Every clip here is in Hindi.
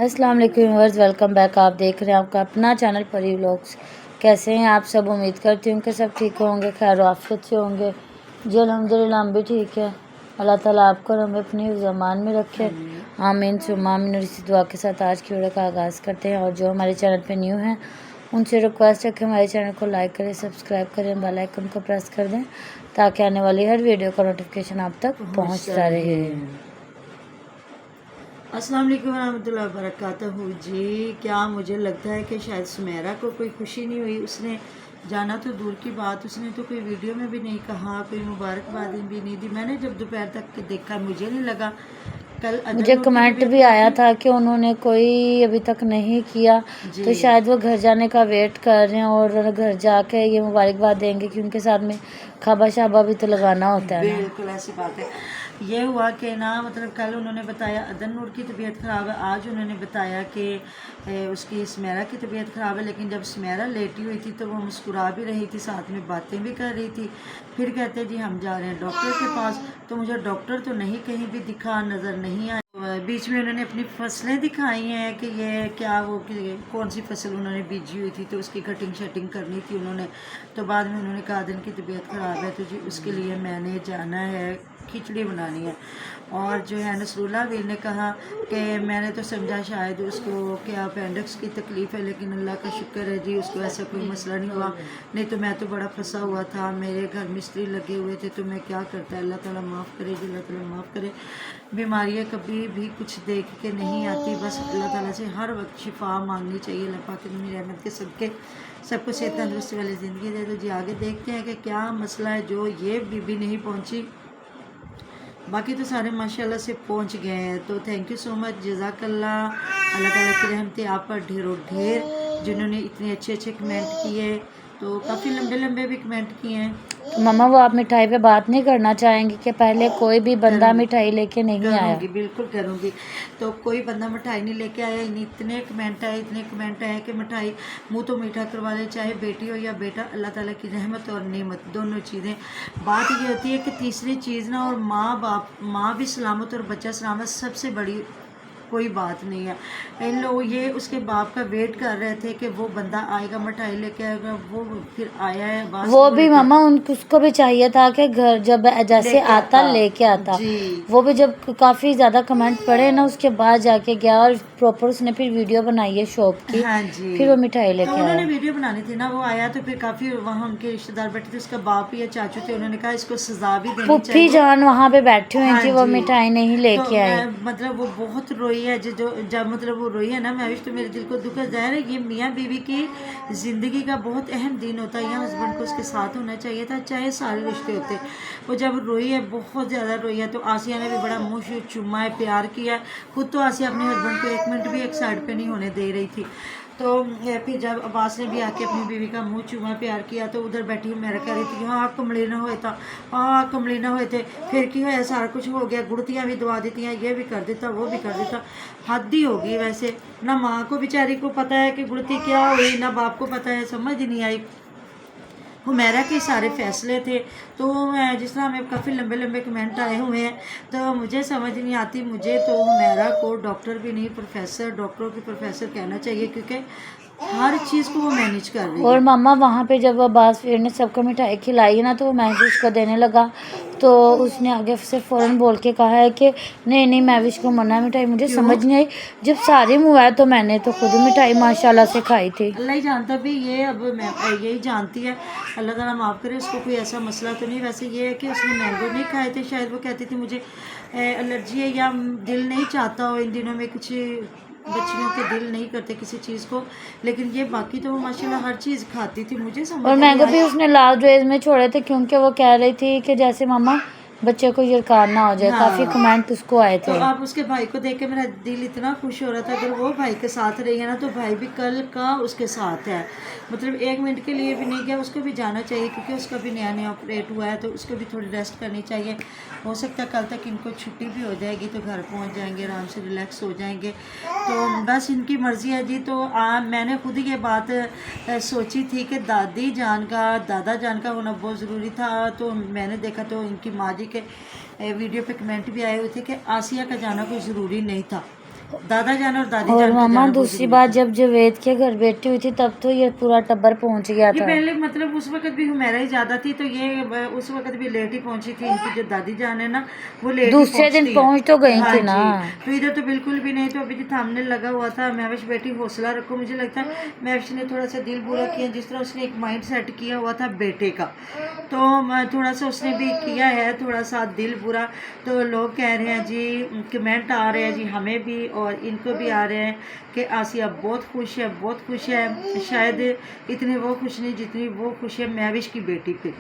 अस्सलाम वालेकुम व्यूअर्स, वेलकम बैक। आप देख रहे हैं आपका अपना चैनल परी व्लॉग्स। कैसे हैं आप सब? उम्मीद करती हूँ कि सब ठीक होंगे, खैर आफियत से होंगे। जी अल्हम्दुलिल्लाह हम भी ठीक है। अल्लाह ताला आपको और हमें अपनी ज़मान में रखे, आमीन सुम्मा आमीन। और इसी दुआ के साथ आज की वीडियो का आगाज़ करते हैं। और जो हमारे चैनल पर न्यू हैं उनसे रिक्वेस्ट है कि हमारे चैनल को लाइक करें, सब्सक्राइब करें, बेल आइकन को प्रेस कर दें ताकि आने वाली हर वीडियो का नोटिफिकेशन आप तक पहुँचता रहे। अस्सलाम वालेकुम रहमतुल्लाहि व बरकातहू। जी क्या मुझे लगता है कि शायद सुमेरा को कोई खुशी नहीं हुई। उसने जाना तो दूर की बात, उसने तो कोई वीडियो में भी नहीं कहा, कोई मुबारकबाद भी नहीं दी। मैंने जब दोपहर तक देखा मुझे नहीं लगा। कल मुझे कमेंट भी आया था कि उन्होंने कोई अभी तक नहीं किया, तो शायद वो घर जाने का वेट कर रहे हैं और घर जाके ये मुबारकबाद देंगे कि उनके साथ में खाबा शाबा भी तो लगाना होता है। बिल्कुल ऐसी बात है। ये हुआ कि ना मतलब कल उन्होंने बताया अदन नूर की तबीयत ख़राब है, आज उन्होंने बताया कि उसकी सुमेरा की तबीयत ख़राब है। लेकिन जब सुमेरा लेटी हुई थी तो वो मुस्कुरा भी रही थी, साथ में बातें भी कर रही थी। फिर कहते जी हम जा रहे हैं डॉक्टर के पास, तो मुझे डॉक्टर तो नहीं कहीं भी दिखा, नज़र नहीं आया। बीच में उन्होंने अपनी फसलें दिखाई हैं कि ये क्या वो कि कौन सी फसल उन्होंने बीजी हुई थी, तो उसकी कटिंग शटिंग करनी थी उन्होंने। तो बाद में उन्होंने कहा दिन की तबीयत ख़राब है तो जी उसके लिए मैंने जाना है, खिचड़ी बनानी है। और जो है नसरुल्लाह वीर ने कहा कि मैंने तो समझा शायद उसको क्या अपेंडिक्स की तकलीफ़ है, लेकिन अल्लाह का शुक्र है जी उसको ऐसा कोई मसला नहीं हुआ। नहीं तो मैं तो बड़ा फंसा हुआ था, मेरे घर मिस्त्री लगे हुए थे, तो मैं क्या करता। अल्लाह ताला माफ़ करे जी, अल्लाह ताला माफ़ करे। बीमारियाँ कभी भी कुछ देख के नहीं आती, बस अल्लाह ताला से हर वक्त शिफा मांगनी चाहिए। अल्लाह पाक की रहमत के सबके सबको सेहत तंदुरुस्ती वाली ज़िंदगी दे। तो जी आगे देखते हैं कि क्या मसला है जो ये बीबी नहीं पहुंची, बाकी तो सारे माशाल्लाह से पहुंच गए हैं। तो थैंक यू सो मच, जज़ाकल्लाह। अल्लाह ताला की रहमतें आप पर ढेरों ढेर, जिन्होंने इतने अच्छे अच्छे कमेंट किए, तो काफ़ी लंबे लंबे भी कमेंट किए हैं। तो मम्मा वो आप मिठाई पे बात नहीं करना चाहेंगी कि पहले कोई भी बंदा मिठाई लेके नहीं आया? बिल्कुल करूँगी। तो कोई बंदा मिठाई नहीं लेके आया। इतने कमेंट आए, इतने कमेंट आए कि मिठाई मुंह तो मीठा करवा ले, चाहे बेटी हो या बेटा। अल्लाह ताला की रहमत और नेमत दोनों चीज़ें। बात ये होती है कि तीसरी चीज़ ना, और माँ भी सलामत और बच्चा सलामत, सबसे बड़ी कोई बात नहीं है। इन लोग ये उसके बाप का वेट कर रहे थे कि वो बंदा आएगा मिठाई लेके आएगा, वो फिर आया है। बस वो भी मामा उसको भी चाहिए था कि घर जब जैसे आता लेके आता। वो भी जब काफ़ी ज़्यादा कमेंट पड़े ना उसके बाद जाके गया और प्रॉपर उसने फिर वीडियो बनाई है शॉप की। हाँ जी, फिर वो मिठाई लेके आया। उन्होंने वीडियो बनानी थी ना, वो आया तो फिर काफ़ी वहाँ उनके रिश्तेदार बैठे थे, उसका बाप या चाचू थे। उन्होंने कहा इसको सजा भी देनी चाहिए। पुप्पी जान वहाँ पे बैठी हुई थी, वो मिठाई नहीं लेके आई। मतलब वो बहुत रोई है। जब मतलब वो रोई है ना मैविश, तो मेरे दिल को दुख है। ज़ाहिर है ये मियाँ बीवी की ज़िंदगी का बहुत अहम दिन होता है, यहाँ हस्बैंड को उसके साथ होना चाहिए था, चाहे सारे रिश्ते होते। वो जब रोई है, बहुत ज़्यादा रोई है, तो आसिया ने भी बड़ा मुँह चुम्मा है, प्यार किया। खुद तो आसिया अपने हस्बैंड को एक मिनट भी एक साइड पे नहीं होने दे रही थी। तो फिर जब अब्बास ने भी आके अपनी बीवी का मुंह चूमा प्यार किया, तो उधर बैठी मेरा कह रही थी हाँ कमली ना होए था, हाँ कमली ना होए थे। फिर की होया, सारा कुछ हो गया, गुड़तियाँ भी दवा दी, ये भी कर देता, वो भी कर देता। हद ही होगी वैसे। ना माँ को बेचारी को पता है कि गुड़ती क्या हुई, ना बाप को पता है, समझ ही नहीं आई। हुमैरा के सारे फैसले थे। तो जिस तरह हमें काफ़ी लंबे लंबे कमेंट आए हुए हैं, तो मुझे समझ नहीं आती। मुझे तो हुमैरा को डॉक्टर भी नहीं, प्रोफेसर, डॉक्टरों के प्रोफेसर कहना चाहिए, क्योंकि हर चीज़ को वो मैनेज कर रही है। और मामा वहाँ पे जब अब्बास फिर ने सबको मिठाई खिलाई ना, तो वो महविश को देने लगा, तो उसने आगे से फ़ौरन बोल के कहा है कि नहीं नहीं महविश को मना मिठाई। मुझे समझ नहीं आई, जब सारे मुँह आए तो मैंने तो खुद मिठाई माशाल्लाह से खाई थी। अल्लाह ही जानता भी, ये अब मैं यही जानती है। अल्लाह ताला माफ़ करे, उसको कोई ऐसा मसला तो नहीं। वैसे ये है कि उसने मैंगो नहीं खाए थे, शायद वो कहती थी मुझे एलर्जी है या दिल नहीं चाहता हो। इन दिनों में कुछ बच्चियों के दिल नहीं करते किसी चीज़ को, लेकिन ये बाकी तो वो माशाल्लाह हर चीज़ खाती थी। मुझे समझ और मैंगो भी उसने लास्ट डेज में छोड़े थे, क्योंकि वो कह रही थी कि जैसे मामा बच्चे को यरकार ना हो जाए। हाँ। काफ़ी कमेंट उसको आए थे। तो अब उसके भाई को देख के मेरा दिल इतना खुश हो रहा था। अगर वो भाई के साथ रही है ना, तो भाई भी कल का उसके साथ है। मतलब एक मिनट के लिए भी नहीं गया, उसको भी जाना चाहिए, क्योंकि उसका भी नया नया ऑपरेट हुआ है, तो उसको भी थोड़ी रेस्ट करनी चाहिए। हो सकता है कल तक इनको छुट्टी भी हो जाएगी, तो घर पहुंच जाएंगे, आराम से रिलैक्स हो जाएंगे। तो बस इनकी मर्ज़ी है जी। तो मैंने खुद ये बात सोची थी कि दादी जान का, दादा जान का होना बहुत ज़रूरी था। तो मैंने देखा तो इनकी माँ जी के वीडियो पे कमेंट भी आए हुए थे कि आसिया का जाना कोई ज़रूरी नहीं था, दादा जान और दादी और जान को मामा जाना बहुत दूसरी जरूरी बात, था। जब जावेद के घर बेटी हुई थी तब तो ये पूरा टब्बर पहुंच गया ये था। पहले मतलब उस वक्त भी हुमैरा ही ज्यादा थी, तो ये उस वक्त भी लेट ही पहुंची थी। इनकी जो दादी जान है ना, वो लेट ही दूसरे दिन पहुंचती पहुंच तो गई हाँ थी ना। जी। तो इधर तो बिल्कुल भी नहीं। तो अभी जो सामने लगा हुआ था, महविश बेटी हौसला रखो। मुझे लगता है महविश ने थोड़ा सा दिल बुरा किया, जिस तरह उसने एक माइंड सेट किया हुआ था बेटे का, तो थोड़ा सा उसने भी किया है थोड़ा सा दिल बुरा। तो लोग कह रहे हैं जी, कमेंट आ रहे हैं जी हमें भी और इनको भी आ रहे हैं कि आसिया बहुत खुश है, बहुत खुश है। शायद इतने वो खुश नहीं जितनी वो खुश है महविश की बेटी पे।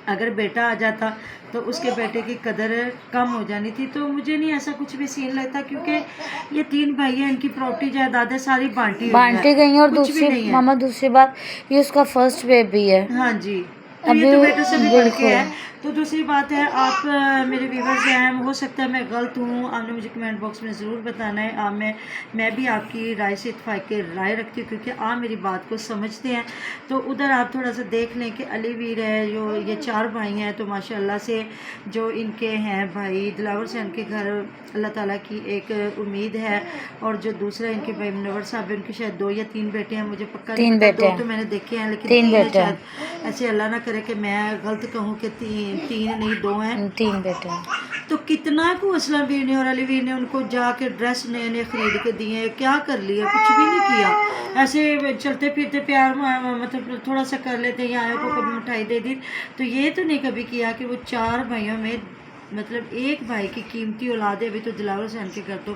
अगर बेटा आ जाता तो उसके बेटे की कदर कम हो जानी थी। तो मुझे नहीं ऐसा कुछ भी सीन लगता, क्योंकि ये 3 भाई हैं, इनकी प्रॉपर्टी जायदादें सारी बांटी हुई बांटी है, गई। और कुछ भी दूसरी नहीं है। मामा दूसरी बात, ये उसका फर्स्ट बेबी है हाँ जी, तो ये अभी। तो बेटे से भी बढ़ के है। बिल्कुल। तो दूसरी बात है, आप मेरे व्यूवर्स हैं, हो सकता है मैं गलत हूँ, आपने मुझे कमेंट बॉक्स में ज़रूर बताना है। मैं भी आपकी राय से इत्तेफाक के राय रखती हूँ, क्योंकि आप मेरी बात को समझते हैं। तो उधर आप थोड़ा सा देख लें कि अली वीर है, जो ये 4 भाई हैं, तो माशाल्लाह से जो इनके हैं भाई दिलावर से इनके घर अल्लाह ताला की एक उम्मीद है। और जो दूसरा इनके भाई मुनव्वर साहब है, उनके शायद 2 या 3 बेटे हैं, मुझे पक्का नहीं 3 पता। बेटे 2 हैं। तो मैंने देखे हैं, लेकिन 3 3 है बेटे हैं। शायद। ऐसे अल्लाह ना करे कि मैं गलत कहूँ कि 3 नहीं 2 हैं। 3 बेटे हैं। तो कितना को असलम वीर ने और अली वीर ने उनको जाके ड्रेस नए नए खरीद के दिए, क्या कर लिया? कुछ भी नहीं किया। ऐसे चलते फिरते प्यार मतलब थोड़ा सा कर लेते, या आयों को कभी मिठाई दे दी। तो ये तो नहीं कभी किया कि वो 4 भाइयों में मतलब एक भाई की कीमती औलाद है। अभी तो दिलावर हुसैन के घर तो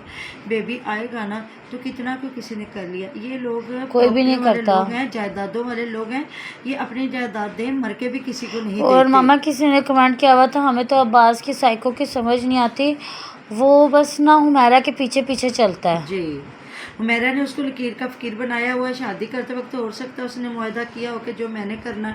बेबी आएगा ना, तो कितना को किसी ने कर लिया। ये लोग कोई भी नहीं वाले करता। लोग हैं, जायदादों वाले लोग हैं। ये अपनी जायदादें मर के भी किसी को नहीं और देते। मामा किसी ने कमेंट किया हुआ था, हमें तो अब्बास की साइको की समझ नहीं आती, वो बस ना हुमैरा के पीछे पीछे चलता है। जी, हुमैरा ने उसको लकीर का फ़कीर बनाया हुआ है। शादी करते वक्त तो हो सकता है उसने मुआहदा किया हो कि जो मैंने करना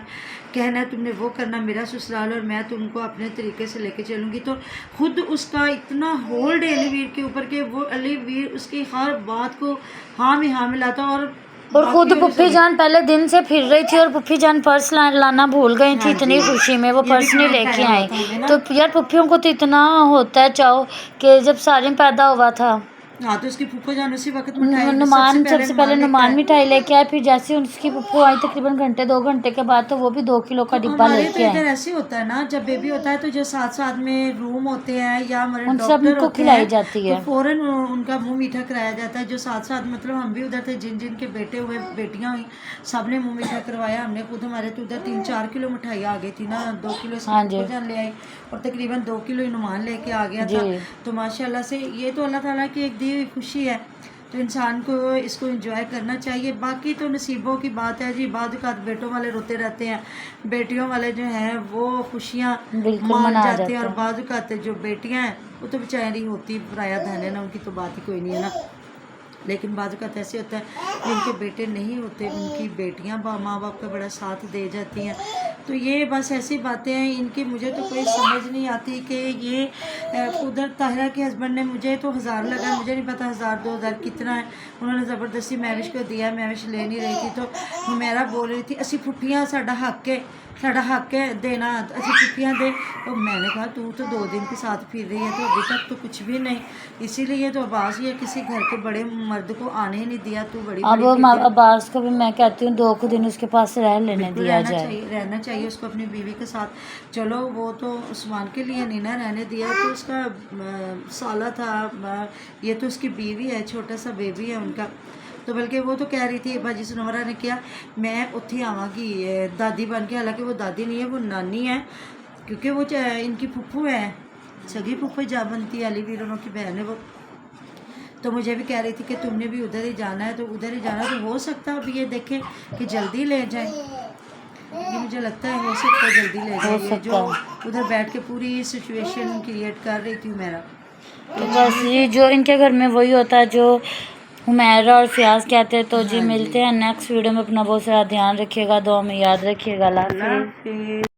कहना है तुमने वो करना, मेरा ससुराल और मैं तुमको अपने तरीके से लेके चलूँगी। तो खुद उसका इतना होल्ड है अली वीर के ऊपर कि वो अली वीर उसकी हर बात को हाँ में हाँ मिलाता। और खुद पुप्पी जान पहले दिन से फिर रही थी और पुप्पी जान पर्स लाना भूल गई थी। हाँ इतनी जी, खुशी में वो ये भी पर्स नहीं कमेंट लेके आया हुआ आई। था हमें ना। तो यार पुप्पियों को तो इतना होता है चाहो कि जब सारिम पैदा हुआ था, हाँ, तो उसकी फूफो जान उसी वक्त मिठाई नुमान सबसे पहले लेकर नुमान आए। मिठाई लेके आए, फिर जैसे उसकी पुप्पू आई तकरीबन घंटे 2 घंटे के बाद, तो वो भी 2 किलो का तो डिब्बा हमारे तो लेके इधर आए। ऐसे होता है ना, जब बेबी होता है तो जो साथ साथ में रूम होते हैं या हमारे उन डॉक्टर सबको होते खिलाई हैं, जाती तो है। फौरन उनका मुंह मीठा कराया जाता है। जो साथ साथ मतलब हम भी उधर थे, जिन जिन के बेटे हुए बेटियां हुई, सब ने मुंह मीठा करवाया। हमने खुद, हमारे तो उधर 3-4 किलो मिठाई आ गई थी ना। 2 किलो इसकी हाँ जी फूफो जान ले आई और तकरीबन 2 किलो इनुमान लेके आ गया जी। था। तो माशाल्लाह से ये तो अल्लाह ताला की एक दी हुई खुशी है, तो इंसान को इसको एंजॉय करना चाहिए। बाकी तो नसीबों की बात है जी। बाद बेटों वाले रोते रहते हैं, बेटियों वाले जो हैं वो खुशियाँ बिल्कुल मान मना जाते हैं। जाता और है। बाद जो बेटियां हैं वो तो बेचारी होती पराया धन है ना, उनकी तो बात ही कोई नहीं है ना। लेकिन बाद का ऐसे होता है जिनके बेटे नहीं होते, उनकी बेटियां माँ बाप का बड़ा साथ दे जाती हैं। तो ये बस ऐसी बातें हैं इनकी, मुझे तो कोई समझ नहीं आती कि ये उधर ताहिरा के हस्बैंड ने मुझे तो 1000 लगा, मुझे नहीं पता 1000-2000 कितना है। उन्होंने ज़बरदस्ती महविश को दिया, महविश ले नहीं रही थी। तो हुमैरा बोल रही थी असी फुफियाँ साडा हक है देना, असी फुफियाँ दे। तो मैंने कहा तू तो 2 दिन के साथ फिर रही है, तो अभी तक तो कुछ भी नहीं। इसीलिए तो अब्बास ये किसी घर के बड़े मर्द को आने ही नहीं दिया। तू बड़ी अब अब्बास को भी मैं कहती हूँ 2 दिन उसके पास रह लेने दिया जाए। रहना चाहिए उसको अपनी बीवी के साथ। चलो वो तो उस्मान के लिए नहीं ना रहने दिया, तो उसका साला था, ये तो उसकी बीवी है, छोटा सा बेबी है उनका। तो बल्कि वो तो कह रही थी भाजी सुनवरा ने किया मैं उत्थे आवाँगी दादी बन के। हालांकि वो दादी नहीं है, वो नानी है, क्योंकि वो इनकी फुफ्फू है, सगी फुफ्फू जा बनती है, अली वीरों की बहन है वो। तो मुझे भी कह रही थी कि तुमने भी उधर ही जाना है, तो उधर ही जाना। तो हो सकता है अब ये देखें कि जल्दी ले जाए, ये मुझे लगता है हो सकता है जल्दी ले जाए। जो उधर बैठ के पूरी सिचुएशन क्रिएट कर रही थी मेरा। तो बस ये जो इनके घर में वही होता है जो हुमैरा और फियाज कहते हैं। तो जी मिलते हैं नेक्स्ट वीडियो में। अपना बहुत सारा ध्यान रखिएगा, दुआ में याद रखिएगा। अल्लाह हाफिज़।